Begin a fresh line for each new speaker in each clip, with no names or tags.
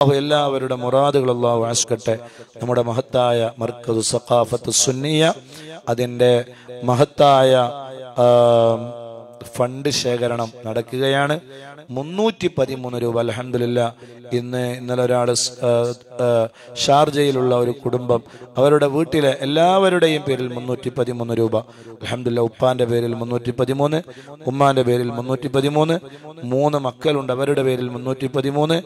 എല്ലാവരുടെ മുറാദുകൾ അല്ലാഹു ആസ്കട്ടെ. നമ്മുടെ മഹത്തായ മർക്കദു സഖാഫത്ത് സുന്നിയ അതിൻ്റെ മഹത്തായ ഫണ്ട് ശേഖരണം നടക്കുകയാണ്. 313 രൂപ. അൽഹംദുലില്ലാഹ്. ഇന്നലെ ഒരാൾ ഷാർജയിലുള്ള ഒരു കുടുംബം അവരുടെ വീട്ടിലെ എല്ലാവരുടെയും പേരിൽ 313 രൂപ. അൽഹംദുലില്ലാഹ്. ഉപ്പാന്റെ പേരിൽ 313, ഉമ്മാന്റെ പേരിൽ 313, 3 മക്കളുണ്ട് അവരുടെ പേരിൽ 313.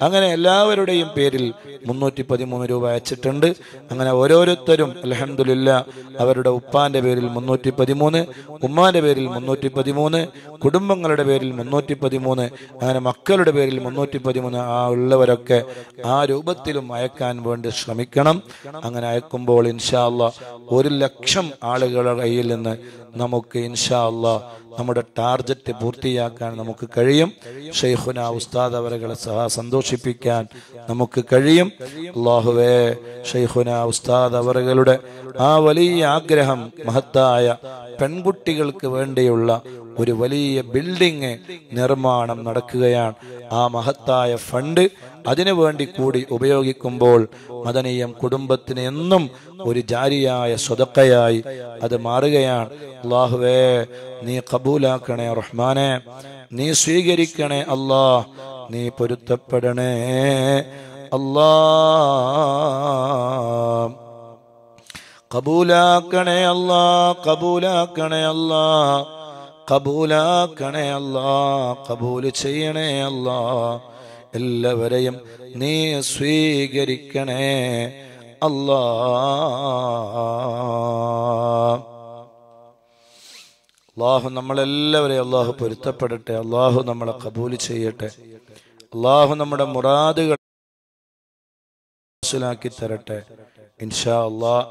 അങ്ങനെ എല്ലാവരുടെയും പേരിൽ 313 രൂപ അയച്ചിട്ടുണ്ട്. അങ്ങനെ ഓരോരുത്തരും അൽഹംദുലില്ലാഹ് അവരുടെ ഉപ്പാന്റെ പേരിൽ 313, ഉമ്മാന്റെ പേരിൽ 313, കുടുംബങ്ങളുടെ പേരിൽ 313, അങ്ങനെ മക്കളുടെ പേരിൽ 313. ആ ഉള്ളവരൊക്കെ ആ രൂപത്തിലും അയക്കാൻ വേണ്ടി ശ്രമിക്കണം. അങ്ങനെ അയക്കുമ്പോൾ ഇൻഷാ അല്ലാഹ് 1,00,000 ആളുകളുടെ കയ്യിൽ നിന്ന് നമുക്ക് ഇൻഷാ അല്ലാഹ് നമ്മുടെ ടാർഗറ്റ് പൂർത്തിയാക്കാൻ നമുക്ക് കഴിയും. ഷെയ്ഖുന ഉസ്താദ് അവരെ സന്തോഷിപ്പിക്കാൻ നമുക്ക് കഴിയും. അല്ലാഹുവേ, ഷെയ്ഖുന ഉസ്താദ് അവരുടെ ആ വലിയ ആഗ്രഹം, മഹത്തായ പെൺകുട്ടികൾക്ക് വേണ്ടിയുള്ള ഒരു വലിയ ബിൽഡിംഗ് നിർമ്മാണം നടക്കുകയാണ്. ആ മഹത്തായ ഫണ്ട് അതിനു വേണ്ടി കൂടി ഉപയോഗിക്കുമ്പോൾ മദനിയം കുടുംബത്തിന് എന്നും ഒരു ജാരിയായ സ്വതക്കയായി അത് മാറുകയാണ്. അല്ലാഹുവേ, നീ കബൂലാക്കണേ റഹ്മാനെ, നീ സ്വീകരിക്കണേ അല്ലാഹ്, നീ പൊരുത്തപ്പെടണേ അല്ലാഹ്. കബൂലാക്കണേ അല്ലാഹ്, കബൂലാക്കണേ അല്ലാഹ്, കബൂലാക്കണേ അല്ലാഹ്, കബൂല് ചെയ്യണേ അല്ലാഹ്. എല്ലാവരെയും നീ സ്വീകരിക്കണേ അല്ലാഹ്. അല്ലാഹു നമ്മളെല്ലാവരെയും അല്ലാഹു പൊരുത്തപ്പെടട്ടെ. അല്ലാഹു നമ്മളെ കബൂല് ചെയ്യട്ടെ. അല്ലാഹു നമ്മുടെ മുറാദുകൾ മനസ്സിലാക്കി തരട്ടെ ഇൻഷാ അല്ലാഹ്.